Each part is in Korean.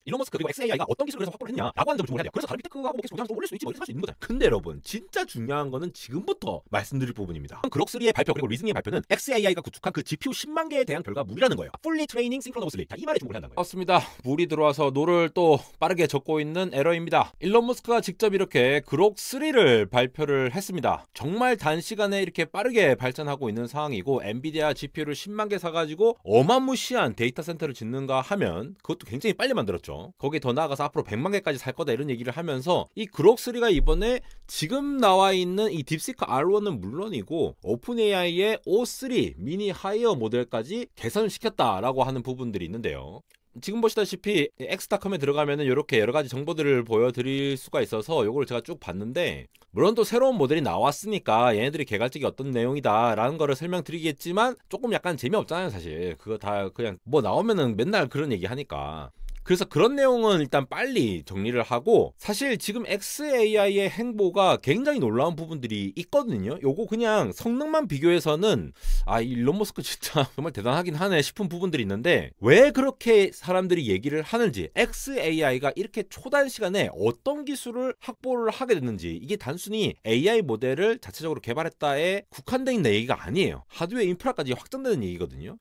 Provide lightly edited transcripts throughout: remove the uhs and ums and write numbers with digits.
일론 머스크 그리고 XAI가 어떤 기술을 그래서 확보를 했냐라고 하는 점을 주목해야 돼요. 그래서 다른 빅테크하고 뭐 계속 경쟁을 좀 올릴 수 있지 뭐 이렇게 할 수 있는 거잖아요. 근데 여러분 진짜 중요한 거는 지금부터 말씀드릴 부분입니다. 그록3의 발표 그리고 리즈닝의 발표는 XAI가 구축한 그 GPU 10만 개에 대한 결과물이라는 거예요. Fully Training Synchronously. 자, 이 말에 주목을 한다는 거예요. 맞습니다. 물이 들어와서 노를 또 빠르게 젓고 있는 에러입니다. 일론 머스크가 직접 이렇게 그록3를 발표를 했습니다. 정말 단시간에 이렇게 빠르게 발전하고 있는 상황이고 엔비디아 GPU를 10만 개 사가지고 어마무시한 데이터 센터를 짓는가 하면 그것도 굉장히 빨리 만들었죠. 거기에 더 나아가서 앞으로 100만 개까지 살 거다 이런 얘기를 하면서 이 그록3가 이번에 지금 나와 있는 이 딥시크 R1은 물론이고 오픈 AI의 O3 미니 하이어 모델까지 개선을 시켰다라고 하는 부분들이 있는데요. 지금 보시다시피 엑스닷컴에 들어가면은 이렇게 여러 가지 정보들을 보여드릴 수가 있어서 요걸 제가 쭉 봤는데, 물론 또 새로운 모델이 나왔으니까 얘네들이 개괄적이 어떤 내용이다 라는 거를 설명드리겠지만 조금 약간 재미없잖아요 사실. 그거 다 그냥 뭐 나오면은 맨날 그런 얘기 하니까. 그래서 그런 내용은 일단 빨리 정리를 하고, 사실 지금 XAI의 행보가 굉장히 놀라운 부분들이 있거든요. 요거 그냥 성능만 비교해서는 일론 머스크 진짜 정말 대단하긴 하네 싶은 부분들이 있는데, 왜 그렇게 사람들이 얘기를 하는지, XAI가 이렇게 초단 시간에 어떤 기술을 확보를 하게 됐는지, 이게 단순히 AI 모델을 자체적으로 개발했다에 국한되어 있는 얘기가 아니에요. 하드웨어 인프라까지 확장되는 얘기거든요.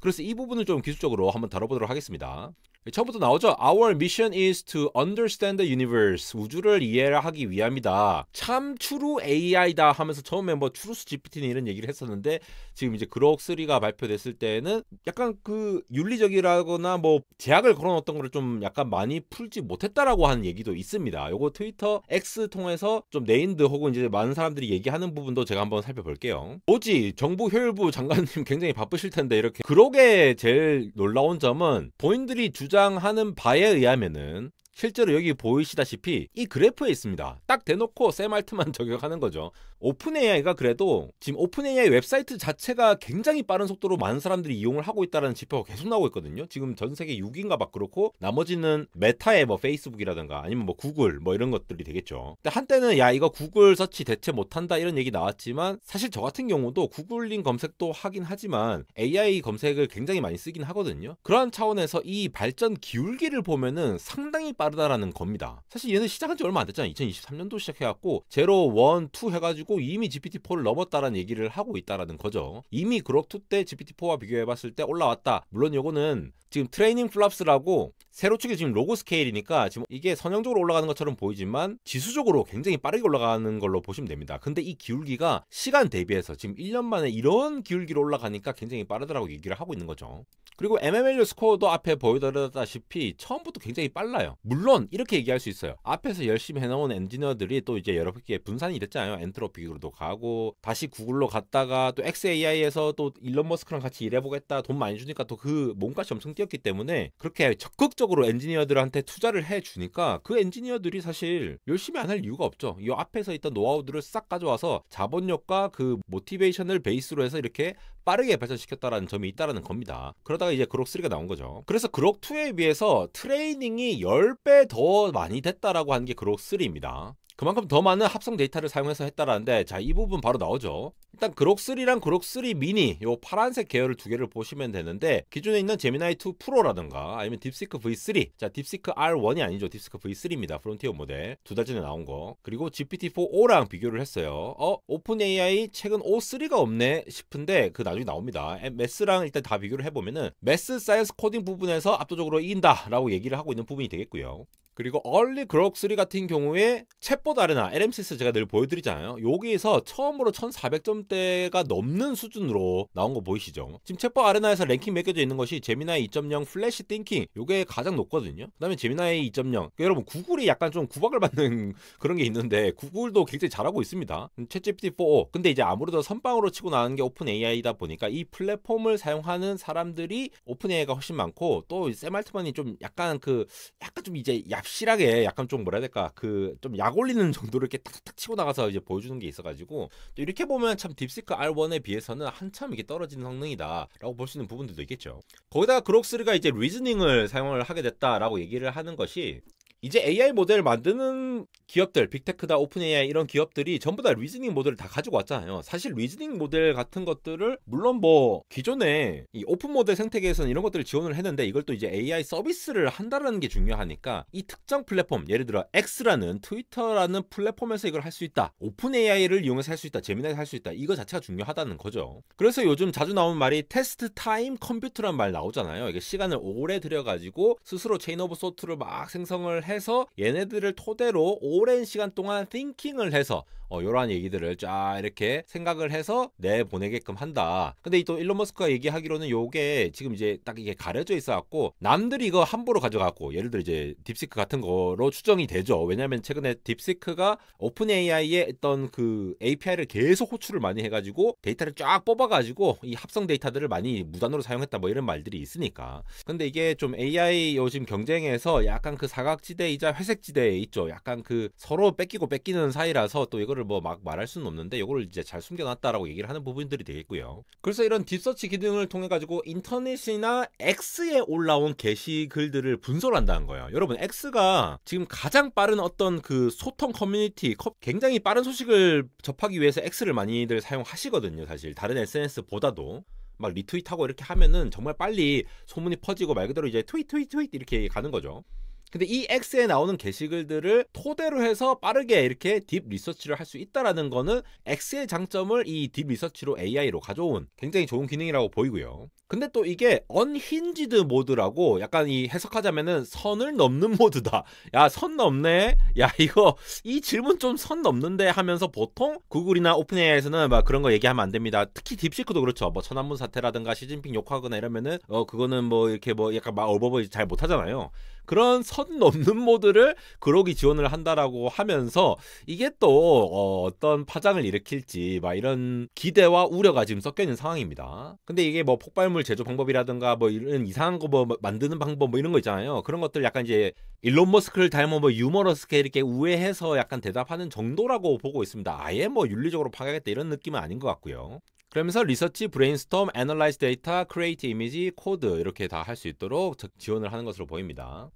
그래서 이 부분을 좀 기술적으로 한번 다뤄보도록 하겠습니다. 처음부터 나오죠. Our mission is to understand the universe. 우주를 이해하기 위함이다. 참 true AI다 하면서 처음에 뭐 트루스 GPT는 이런 얘기를 했었는데, 지금 이제 그록3가 발표됐을 때는 약간 그 윤리적이라거나 뭐 제약을 걸어놓았던 거를 좀 약간 많이 풀지 못했다라고 하는 얘기도 있습니다. 요거 트위터 X 통해서 좀 네임드 혹은 이제 많은 사람들이 얘기하는 부분도 제가 한번 살펴볼게요. 오지 정부 효율부 장관님 굉장히 바쁘실 텐데, 이렇게 그록의 제일 놀라운 점은 본인들이 주장하는 바에 의하면은 실제로 여기 보이시다시피 이 그래프에 있습니다. 딱 대놓고 샘 알트만 저격하는 거죠. 오픈 AI가 그래도 지금 오픈 AI 웹사이트 자체가 굉장히 빠른 속도로 많은 사람들이 이용을 하고 있다는 지표가 계속 나오고 있거든요. 지금 전 세계 6위인가 막 그렇고, 나머지는 메타의 뭐 페이스북이라든가 아니면 뭐 구글 뭐 이런 것들이 되겠죠. 근데 한때는 야 이거 구글 서치 대체 못한다 이런 얘기 나왔지만, 사실 저 같은 경우도 구글링 검색도 하긴 하지만 AI 검색을 굉장히 많이 쓰긴 하거든요. 그런 차원에서 이 발전 기울기를 보면은 상당히 빠르다라는 겁니다. 사실 얘는 시작한 지 얼마 안 됐잖아요. 2023년도 시작해갖고 제로, 원, 투 해가지고 이미 GPT-4를 넘었다라는 얘기를 하고 있다라는 거죠. 이미 그록2 때 GPT-4와 비교해봤을 때 올라왔다. 물론 요거는 지금 트레이닝 플랍스라고 세로축이 지금 로그 스케일이니까 지금 이게 선형적으로 올라가는 것처럼 보이지만 지수적으로 굉장히 빠르게 올라가는 걸로 보시면 됩니다. 근데 이 기울기가 시간 대비해서 지금 1년 만에 이런 기울기로 올라가니까 굉장히 빠르다라고 얘기를 하고 있는 거죠. 그리고 MMLU 스코어도 앞에 보여드렸다시피 처음부터 굉장히 빨라요. 물론 이렇게 얘기할 수 있어요. 앞에서 열심히 해놓은 엔지니어들이 또 이제 여러 개 분산이 됐잖아요. 엔트로피로도 가고 다시 구글로 갔다가 또 XAI에서 또 일론 머스크랑 같이 일해보겠다, 돈 많이 주니까 또 그 몸값이 엄청 뛰었기 때문에 그렇게 적극적으로 엔지니어들한테 투자를 해주니까 그 엔지니어들이 사실 열심히 안 할 이유가 없죠. 이 앞에서 있던 노하우들을 싹 가져와서 자본력과 그 모티베이션을 베이스로 해서 이렇게 빠르게 발전시켰다라는 점이 있다라는 겁니다. 그러다가 이제 그록3가 나온 거죠. 그래서 그록2에 비해서 트레이닝이 10배 더 많이 됐다라고 하는 게 그록3입니다. 그만큼 더 많은 합성 데이터를 사용해서 했다라는데, 자, 이 부분 바로 나오죠. 일단 그록3랑 그록3 미니 요 파란색 계열을 두 개를 보시면 되는데, 기존에 있는 제미나이 2 프로라든가 아니면 딥시크 V3, 자 딥시크 R1이 아니죠, 딥시크 V3입니다. 프론티어 모델 두 달 전에 나온 거. 그리고 GPT-4O랑 비교를 했어요. 오픈 AI 최근 O3가 없네 싶은데 그 나중에 나옵니다. 매스랑 일단 다 비교를 해보면은 매스 사이언스 코딩 부분에서 압도적으로 이긴다 라고 얘기를 하고 있는 부분이 되겠고요. 그리고 얼리 그록3 같은 경우에 챗봇 아레나 LMCS 제가 늘 보여드리잖아요. 여기에서 처음으로 1400점대가 넘는 수준으로 나온 거 보이시죠? 지금 챗봇 아레나에서 랭킹 매겨져 있는 것이 제미나이 2.0 플래시 띵킹, 요게 가장 높거든요. 그 다음에 제미나이 2.0, 여러분 구글이 약간 좀 구박을 받는 그런 게 있는데 구글도 굉장히 잘하고 있습니다. 챗GPT-4o. 근데 이제 아무래도 선빵으로 치고 나가는 게 오픈 AI다 보니까 이 플랫폼을 사용하는 사람들이 오픈 AI가 훨씬 많고, 또 샘 알트만이 좀 약간 좀 이제 얍실하게 약간 좀 뭐라 해야 될까, 그 좀 약 올리는 정도로 이렇게 탁탁 치고 나가서 이제 보여주는 게 있어가지고, 또 이렇게 보면 참 딥시크 R1에 비해서는 한참 이게 떨어지는 성능이다라고 볼 수 있는 부분들도 있겠죠. 거기다가 그록3가 이제 리즈닝을 사용을 하게 됐다라고 얘기를 하는 것이, 이제 AI 모델 만드는 기업들, 빅테크다, 오픈 AI 이런 기업들이 전부 다 리즈닝 모델을 다 가지고 왔잖아요. 사실 리즈닝 모델 같은 것들을 물론 뭐 기존에 이 오픈 모델 생태계에서는 이런 것들을 지원을 했는데 이걸 또 이제 AI 서비스를 한다는 게 중요하니까 이 특정 플랫폼, 예를 들어 X라는 트위터라는 플랫폼에서 이걸 할 수 있다, 오픈 AI를 이용해서 할 수 있다, 제미나이에서 할 수 있다, 이거 자체가 중요하다는 거죠. 그래서 요즘 자주 나오는 말이 테스트 타임 컴퓨터란 말 나오잖아요. 이게 시간을 오래 들여가지고 스스로 체인 오브 소트를 막 생성을 해서 얘네들을 토대로 오랜 시간 동안 띵킹을 해서 이러한 얘기들을 쫙 이렇게 생각을 해서 내보내게끔 한다. 근데 또 일론 머스크가 얘기하기로는 요게 지금 이제 딱 이게 가려져 있어갖고 남들이 이거 함부로 가져갖고 예를 들어 이제 딥시크 같은 거로 추정이 되죠. 왜냐하면 최근에 딥시크가 오픈 AI의 어떤 그 API를 계속 호출을 많이 해가지고 데이터를 쫙 뽑아가지고 이 합성 데이터들을 많이 무단으로 사용했다 뭐 이런 말들이 있으니까. 근데 이게 좀 AI 요즘 경쟁에서 약간 그 사각지대이자 회색지대에 있죠. 약간 그 서로 뺏기고 뺏기는 사이라서 또 이거를 뭐 막 말할 수는 없는데 이거를 이제 잘 숨겨놨다라고 얘기를 하는 부분들이 되겠고요. 그래서 이런 딥서치 기능을 통해 가지고 인터넷이나 X에 올라온 게시글들을 분석을 한다는 거예요. 여러분 X가 지금 가장 빠른 어떤 그 소통 커뮤니티, 굉장히 빠른 소식을 접하기 위해서 X를 많이들 사용하시거든요. 사실 다른 SNS보다도 막 리트윗하고 이렇게 하면은 정말 빨리 소문이 퍼지고 말 그대로 이제 트윗 이렇게 가는 거죠. 근데 이 X에 나오는 게시글들을 토대로 해서 빠르게 이렇게 딥 리서치를 할 수 있다라는 거는 X의 장점을 이 딥 리서치로 AI로 가져온 굉장히 좋은 기능이라고 보이고요. 근데 또 이게 언힌지드 모드라고 약간 이 해석하자면은 선을 넘는 모드다. 야, 선 넘네? 야, 이거 이 질문 좀 선 넘는데 하면서 보통 구글이나 오픈 AI에서는 막 그런 거 얘기하면 안 됩니다. 특히 딥시크도 그렇죠. 뭐 천안문 사태라든가 시진핑 욕하거나 이러면은 그거는 뭐 이렇게 뭐 약간 막 어버버리 잘 못하잖아요. 그런 선 넘는 모드를 그러기 지원을 한다라고 하면서 이게 또 어떤 파장을 일으킬지 막 이런 기대와 우려가 지금 섞여 있는 상황입니다. 근데 이게 뭐 폭발물 제조 방법이라든가 뭐 이런 이상한 거 뭐 만드는 방법 뭐 이런 거 있잖아요. 그런 것들 약간 이제 일론 머스크를 닮은 뭐 유머러스게 이렇게 우회해서 약간 대답하는 정도라고 보고 있습니다. 아예 뭐 윤리적으로 파괴하겠다 이런 느낌은 아닌 것 같고요. 그러면서 리서치, 브레인스톰, 애널라이즈 데이터, 크리에이트 이미지, 코드 이렇게 다 할 수 있도록 지원을 하는 것으로 보입니다.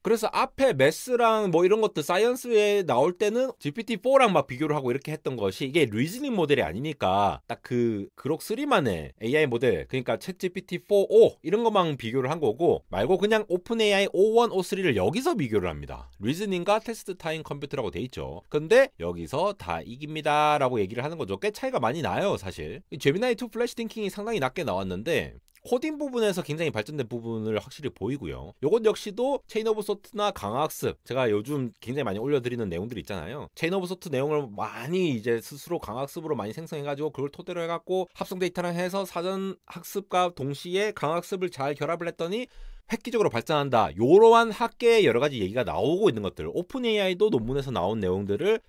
그래서 앞에 매스랑 뭐 이런 것들 사이언스에 나올 때는 GPT-4랑 막 비교를 하고 이렇게 했던 것이 이게 리즈닝 모델이 아니니까 딱 그 그록 3만의 AI 모델, 그러니까 챗 GPT-4 5 이런 것만 비교를 한 거고 말고 그냥 오픈 AI 5.1, 5.3를 여기서 비교를 합니다. 리즈닝과 테스트 타임 컴퓨터라고 돼 있죠. 근데 여기서 다 이깁니다 라고 얘기를 하는 거죠. 꽤 차이가 많이 나요 사실. 제미나이 2 플래시 띵킹이 상당히 낮게 나왔는데 코딩 부분에서 굉장히 발전된 부분을 확실히 보이고요. 요것 역시도 체인 오브 소트나 강화학습, 제가 요즘 굉장히 많이 올려드리는 내용들 있잖아요. 체인 오브 소트 내용을 많이 이제 스스로 강화학습으로 많이 생성해가지고 그걸 토대로 해갖고 합성 데이터랑 해서 사전 학습과 동시에 강화학습을 잘 결합을 했더니 획기적으로 발전한다. 요러한 학계의 여러 가지 얘기가 나오고 있는 것들, 오픈 AI도 논문에서 나온 내용들을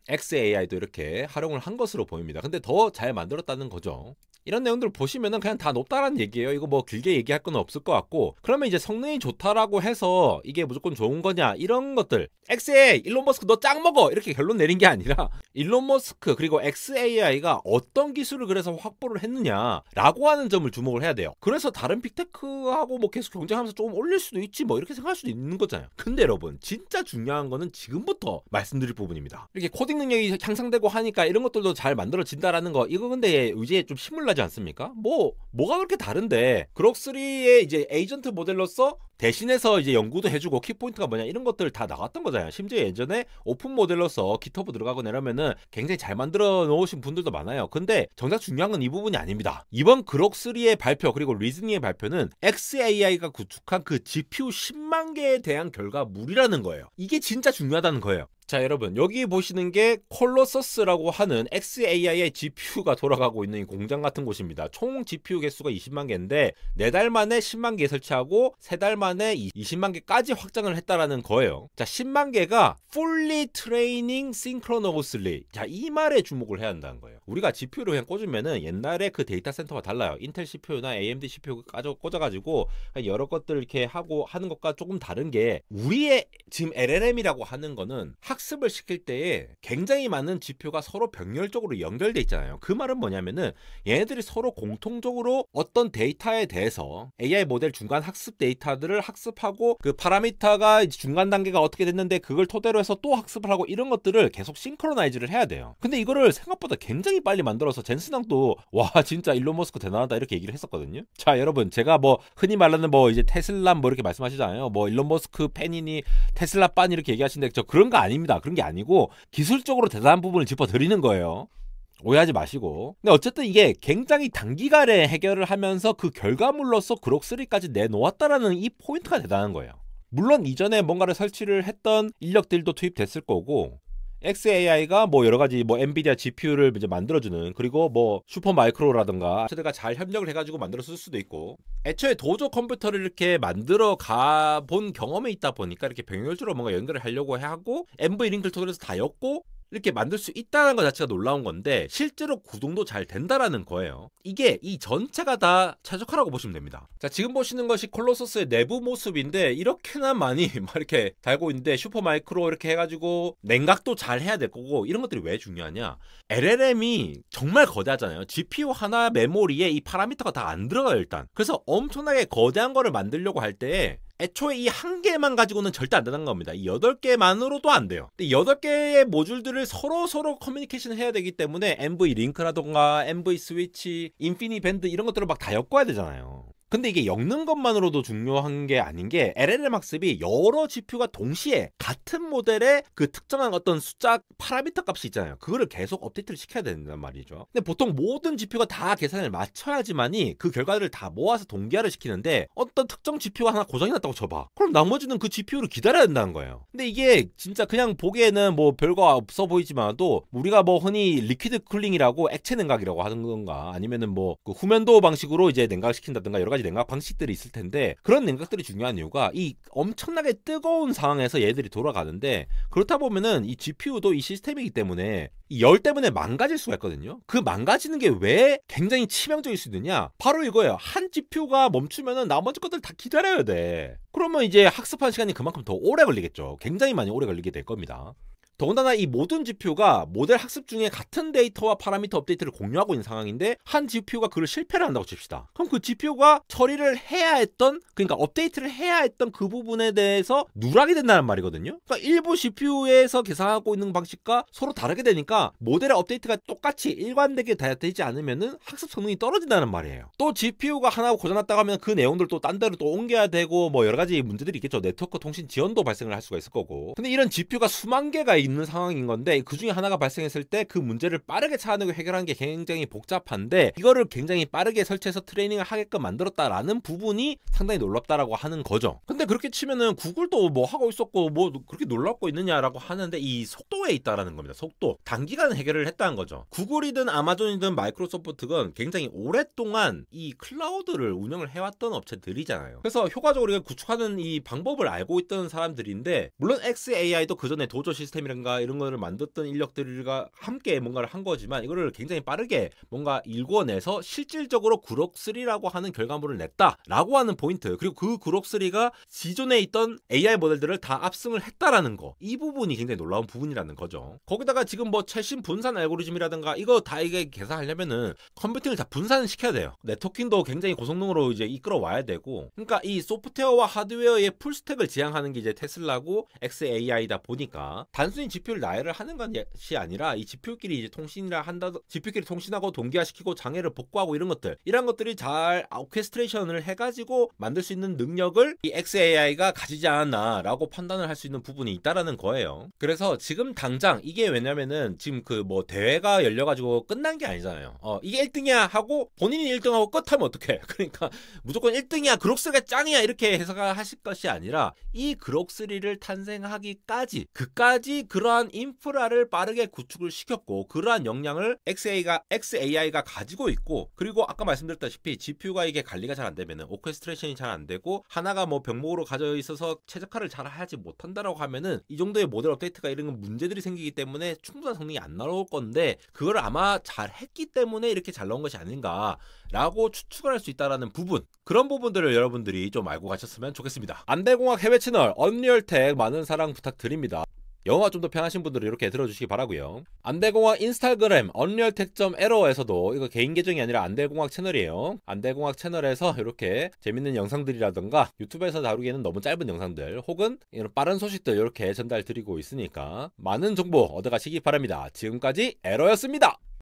XAI도 이렇게 활용을 한 것으로 보입니다. 근데 더 잘 만들었다는 거죠. 이런 내용들을 보시면은 그냥 다 높다라는 얘기예요. 이거 뭐 길게 얘기할 건 없을 것 같고, 그러면 이제 성능이 좋다라고 해서 이게 무조건 좋은 거냐 이런 것들, XAI 일론 머스크 너 짱 먹어 이렇게 결론 내린 게 아니라 일론 머스크 그리고 XAI가 어떤 기술을 그래서 확보를 했느냐라고 하는 점을 주목을 해야 돼요. 그래서 다른 빅테크하고 뭐 계속 경쟁하면서 조금 올릴 수도 있지 뭐 이렇게 생각할 수도 있는 거잖아요. 근데 여러분 진짜 중요한 거는 지금부터 말씀드릴 부분입니다. 이렇게 코딩 능력이 향상되고 하니까 이런 것들도 잘 만들어진다라는 거, 이거 근데 이제 좀 신물나지 않습니까? 뭐가 그렇게 다른데 그록3의 이제 에이전트 모델로서 대신해서 이제 연구도 해주고 키포인트가 뭐냐 이런 것들 다 나왔던 거잖아요. 심지어 예전에 오픈 모델로서 깃허브 들어가거나 이러면은 굉장히 잘 만들어 놓으신 분들도 많아요. 근데 정작 중요한 건 이 부분이 아닙니다. 이번 그록3의 발표 그리고 리즈닝의 발표는 XAI가 구축한 그 GPU 10만 개에 대한 결과물이라는 거예요. 이게 진짜 중요하다는 거예요. 자 여러분, 여기 보시는 게 콜로서스라고 하는 XAI의 GPU가 돌아가고 있는 이 공장 같은 곳입니다. 총 GPU 개수가 20만 개인데 4달 만에 10만 개 설치하고 3달 만에 20만 개까지 확장을 했다라는 거예요. 자 10만 개가 Fully Training Synchronously, 자 이 말에 주목을 해야 한다는 거예요. 우리가 GPU를 그냥 꽂으면은 옛날에 그 데이터 센터가 달라요. 인텔 CPU나 AMD CPU 꽂아가지고 여러 것들 이렇게 하고 하는 것과 조금 다른 게, 우리의 지금 LLM이라고 하는 거는 학습을 시킬 때에 굉장히 많은 지표가 서로 병렬적으로 연결돼 있잖아요. 그 말은 뭐냐면은 얘네들이 서로 공통적으로 어떤 데이터에 대해서 AI 모델 중간 학습 데이터들을 학습하고 그 파라미터가 중간 단계가 어떻게 됐는데 그걸 토대로 해서 또 학습을 하고 이런 것들을 계속 싱크로나이즈를 해야 돼요. 근데 이거를 생각보다 굉장히 빨리 만들어서 젠슨왕도 와 진짜 일론 머스크 대단하다 이렇게 얘기를 했었거든요. 자 여러분 제가 뭐 흔히 말하는 뭐 이제 테슬라 뭐 이렇게 말씀하시잖아요. 뭐 일론 머스크 팬이니 테슬라 빤 이렇게 얘기하시는데 저 그런 거 아닙니다. 그런 게 아니고 기술적으로 대단한 부분을 짚어드리는 거예요. 오해하지 마시고. 근데 어쨌든 이게 굉장히 단기간에 해결을 하면서 그 결과물로서 그록3까지 내놓았다라는 이 포인트가 대단한 거예요. 물론 이전에 뭔가를 설치를 했던 인력들도 투입됐을 거고 xAI가 뭐 여러 가지 뭐 엔비디아 GPU를 이제 만들어주는 그리고 뭐 슈퍼마이크로라든가 업체들과 잘 협력을 해가지고 만들었을 수도 있고 애초에 도조 컴퓨터를 이렇게 만들어 가본 경험이 있다 보니까 이렇게 병렬적으로 뭔가 연결을 하려고 하고 NV 링크를 통해서 다 엮고 이렇게 만들 수 있다는 것 자체가 놀라운 건데 실제로 구동도 잘 된다라는 거예요. 이게 이 전체가 다 최적화라고 보시면 됩니다. 자 지금 보시는 것이 콜로서스의 내부 모습인데 이렇게나 많이 막 이렇게 달고 있는데 슈퍼마이크로 이렇게 해가지고 냉각도 잘 해야 될 거고 이런 것들이 왜 중요하냐. LLM이 정말 거대하잖아요. GPU 하나 메모리에 이 파라미터가 다 안 들어가요 일단. 그래서 엄청나게 거대한 거를 만들려고 할 때 애초에 이 한 개만 가지고는 절대 안 되는 겁니다. 이 8개만으로도 안 돼요. 근데 8개의 모듈들을 서로 커뮤니케이션 해야 되기 때문에 NV 링크라던가 NV 스위치, 인피니 밴드 이런 것들을 막 다 엮어야 되잖아요. 근데 이게 엮는 것만으로도 중요한 게 아닌 게 LLM 학습이 여러 GPU가 동시에 같은 모델의 그 특정한 어떤 숫자 파라미터 값이 있잖아요. 그거를 계속 업데이트를 시켜야 된단 말이죠. 근데 보통 모든 GPU가 다 계산을 맞춰야지만이 그 결과들을 다 모아서 동기화를 시키는데 어떤 특정 GPU가 하나 고장이 났다고 쳐봐. 그럼 나머지는 그 GPU를 기다려야 된다는 거예요. 근데 이게 진짜 그냥 보기에는 뭐 별거 없어 보이지만도 우리가 뭐 흔히 리퀴드 쿨링이라고 액체 냉각이라고 하는 건가 아니면은 뭐 그 후면도 방식으로 이제 냉각시킨다든가 여러 가지 냉각 방식들이 있을 텐데 그런 냉각들이 중요한 이유가 이 엄청나게 뜨거운 상황에서 얘들이 돌아가는데 그렇다 보면은 이 GPU도 이 시스템이기 때문에 이 열 때문에 망가질 수가 있거든요. 그 망가지는 게 왜 굉장히 치명적일 수 있느냐? 바로 이거예요. 한 GPU가 멈추면은 나머지 것들 다 기다려야 돼. 그러면 이제 학습한 시간이 그만큼 더 오래 걸리겠죠. 굉장히 많이 오래 걸리게 될 겁니다. 더군다나 이 모든 GPU가 모델 학습 중에 같은 데이터와 파라미터 업데이트를 공유하고 있는 상황인데 한 GPU가 그걸 실패를 한다고 칩시다. 그럼 그 GPU가 처리를 해야 했던 그러니까 업데이트를 해야 했던 그 부분에 대해서 누락이 된다는 말이거든요. 그러니까 일부 CPU에서 계산하고 있는 방식과 서로 다르게 되니까 모델의 업데이트가 똑같이 일관되게 되지 않으면은 학습 성능이 떨어진다는 말이에요. 또 GPU가 하나 고장났다고 하면 그 내용들 또 딴 데로 또 옮겨야 되고 뭐 여러 가지 문제들이 있겠죠. 네트워크 통신 지연도 발생을 할 수가 있을 거고. 근데 이런 GPU가 수만 개가 있는 상황인 건데 그 중에 하나가 발생했을 때 그 문제를 빠르게 찾아내고 해결하는 게 굉장히 복잡한데 이거를 굉장히 빠르게 설치해서 트레이닝을 하게끔 만들었다라는 부분이 상당히 놀랍다라고 하는 거죠. 근데 그렇게 치면은 구글도 뭐 하고 있었고 뭐 그렇게 놀랍고 있느냐라고 하는데 이 속도에 있다라는 겁니다. 속도. 단기간 해결을 했다는 거죠. 구글이든 아마존이든 마이크로소프트든 굉장히 오랫동안 이 클라우드를 운영을 해왔던 업체들이잖아요. 그래서 효과적으로 구축하는 이 방법을 알고 있던 사람들인데 물론 xAI도 그 전에 도저 시스템이란가 이런 거를 만들었던 인력들과 함께 뭔가를 한 거지만 이거를 굉장히 빠르게 뭔가 일궈내서 실질적으로 그록3라고 하는 결과물을 냈다라고 하는 포인트 그리고 그 그록3가 기존에 있던 AI 모델들을 다 압승을 했다라는 거 이 부분이 굉장히 놀라운 부분이라는 거죠. 거기다가 지금 뭐 최신 분산 알고리즘이라든가 이거 다 이게 계산하려면은 컴퓨팅을 다 분산시켜야 돼요. 네트워킹도 굉장히 고성능으로 이제 이끌어 와야 되고 그러니까 이 소프트웨어와 하드웨어의 풀스택을 지향하는 게 이제 테슬라고 xAI다 보니까 단순히 GPU를 나열을 하는 것이 아니라 이 GPU끼리 이제 통신이라 한다 GPU끼리 통신하고 동기화시키고 장애를 복구하고 이런 것들 이런 것들이 잘 오케스트레이션을 해가지고 만들 수 있는 능력을 이 xAI가 가지지 않았나라고 판단을 할 수 있는 부분이 있다라는 거예요. 그래서 지금 당장 이게 왜냐면은 지금 그 뭐 대회가 열려가지고 끝난 게 아니잖아요. 이게 1등이야 하고 본인이 1등하고 끝하면 어떡해? 그러니까 무조건 1등이야 그록3가 짱이야 이렇게 해석하실 것이 아니라 이 그록3를 탄생하기까지 그까지 그 그러한 인프라를 빠르게 구축을 시켰고 그러한 역량을 XAI가 가지고 있고, 그리고 아까 말씀드렸다시피 GPU가 이게 관리가 잘 안 되면은 오케스트레이션이 잘 안 되고 하나가 뭐 병목으로 가져 있어서 최적화를 잘 하지 못한다라고 하면은 이 정도의 모델 업데이트가 이런 문제들이 생기기 때문에 충분한 성능이 안 나올 건데, 그걸 아마 잘 했기 때문에 이렇게 잘 나온 것이 아닌가라고 추측을 할 수 있다라는 부분, 그런 부분들을 여러분들이 좀 알고 가셨으면 좋겠습니다. 안대공학 해외 채널 언리얼텍 많은 사랑 부탁드립니다. 영어가 좀 더 편하신 분들은 이렇게 들어주시기 바라고요. 안대공학 인스타그램 언리얼텍.에러에서도 이거 개인 계정이 아니라 안대공학 채널이에요. 안대공학 채널에서 이렇게 재밌는 영상들이라던가 유튜브에서 다루기에는 너무 짧은 영상들 혹은 이런 빠른 소식들 이렇게 전달 드리고 있으니까 많은 정보 얻어가시기 바랍니다. 지금까지 에러였습니다.